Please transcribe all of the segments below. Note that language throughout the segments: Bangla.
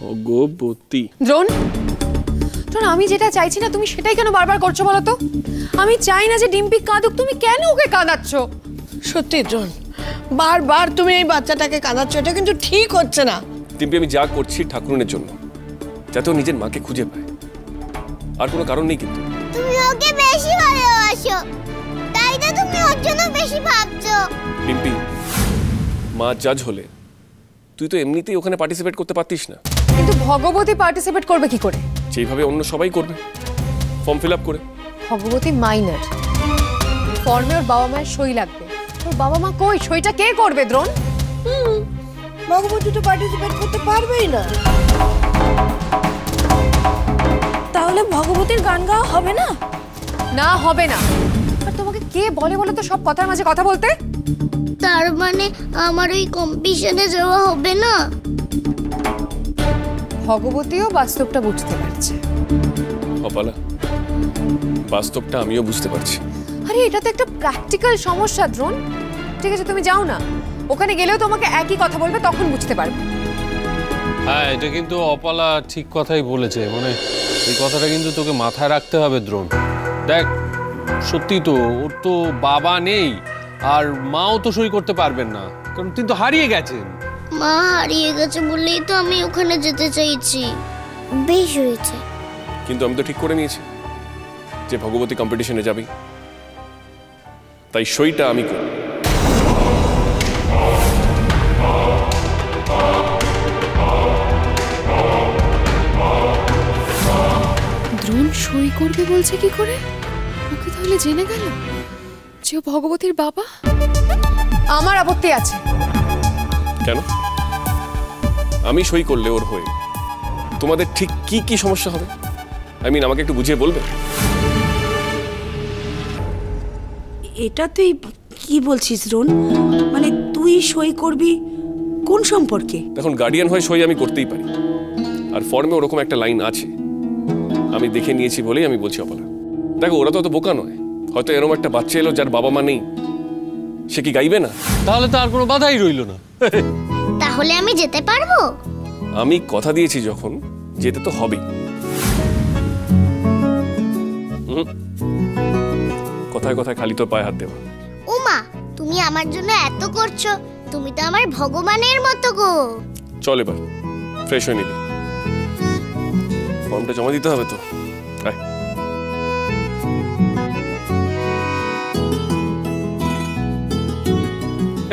ভগবতী। দ্রোণ, আমি যেটা চাইছি না তুমি সেটাই কেন বারবার করছো বলো তো? আমি চাই না যে ডিম্পি কাঁদুক, তুমি কেন ওকে কাঁদাচ্ছ? সত্যি দ্রোণ, বারবার তুমি এই বাচ্চাটাকে কাঁদাচ্ছ, এটা কিন্তু ঠিক হচ্ছে না। ডিম্পি, আমি যা করছি ঠাকুরনের জন্য, যাতে ও নিজের মাকে খুঁজে পায়, আর কোনো কারণ নেই। কিন্তু তুমি ওকে বেশি ভালোবাসো, তাই তো তুমি ওর জন্য বেশি ভাবছো। ডিম্পি, মা জাজ হলে তুই তো এমনিতেই ওখানে পার্টিসিপেট করতে পারতিস না। কিন্তু ভগবতী পার্টিসিপেট করবে কি করে? যেভাবে অন্য সবাই করবে, ফর্ম ফিল আপ করে। ভগবতী মাইনার, ফর্মে ওর বাবা মায়ের সই লাগবে। ওর বাবা মা কই? সইটা কে করবে দ্রোণ? ভগবতী তো পার্টিসিপেট করতে পারবেই না। তাহলে ভগবতীর গান গাওয়া হবে না? না, হবে না। আর তোমাকে কে বলে বলো তো সব কথার মাঝে কথা বলতে? তার মানে আমার ওই কম্পিটিশনে যাওয়া হবে না? ভগবতীও বাস্তবটা বুঝতে পারছে। অপালা, বাস্তবটা আমিও বুঝতে পারছি। আরে এটা তো একটা প্র্যাকটিক্যাল সমস্যা দ্রোণ। ঠিক আছে, তুমি যাও না, ওখানে গেলেও তোমাকে একই কথা বলবে, তখন বুঝতে পারবে। হ্যাঁ, এটা কিন্তু অপালা ঠিক কথাই বলেছে। মানে এই কথাটা কিন্তু তোকে মাথায় রাখতে হবে দ্রোণ। দেখ, সত্যি তো ওর তো বাবা নেই, আর মাও তো সই করতে পারবেন না, কারণ তিনি তো হারিয়ে গেছেন। মা হারিয়ে গেছে বলেই তো আমি ওখানে যেতে চাইছি। বেশ হয়েছে। কিন্তু আমি তো ঠিক করে নিয়েছি যে ভগবতী কম্পিটিশনে যাবি, তাই সইটা আমি করব। দ্রোণ সই করবে বলছে কি করে? ওকে তাহলে জেনে গেল যে ও ভগবতীর বাবা? আমার আপত্তি আছে। কেন? আমি সই করলে ওর হয়ে তোমাদের ঠিক কি কি সমস্যা হবে? আমাকে একটু বুঝিয়ে বলবে? এটা তুই কি বলছিস রোন? মানে তুই সই করবি কোন সম্পর্কে? দেখুন, গার্ডিয়ান হয়ে সই আমি করতেই পারি, আর ফর্মে ওরকম একটা লাইন আছে, আমি দেখে নিয়েছি বলেই আমি বলছি। অপালা, দেখো, ওরা তো অত বোকা নয়। হয়তো এরকম একটা বাচ্চা এলো যার বাবা মা নেই, সে কি গাইবে না? তাহলে তো আর কোনো বাধাই রইল না। তাহলে আমি যেতে পারবো? আমি কথা দিয়েছি যখন, যেতে তো হবেই। কথায় কথায় খালি তোর পায়ে হাত দেওয়া। ওমা, তুমি আমার জন্য এত করছো, তুমি তো আমার ভগবানের মতো গো। চল এবার ফ্রেশ হয়ে নিবি, ফর্মটা জমা দিতে হবে তো। আয়।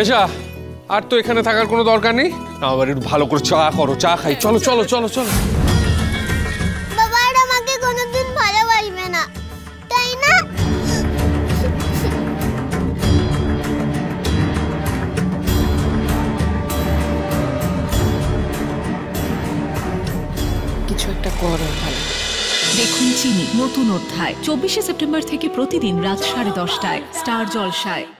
এসা, আর তো এখানে থাকার কোনো দরকার নেই। আবার একটু ভালো করে চা করো, চা খাই। চলো চলো চলো চলো। বাবা আর আমাকে কোনোদিন ভালোবাসবে না, তাই না? কিছু একটা করো ভালো। দেখুন চিনি নতুন অধ্যায় 24শে সেপ্টেম্বর থেকে প্রতিদিন রাত 10:30টায় স্টার জলসায়।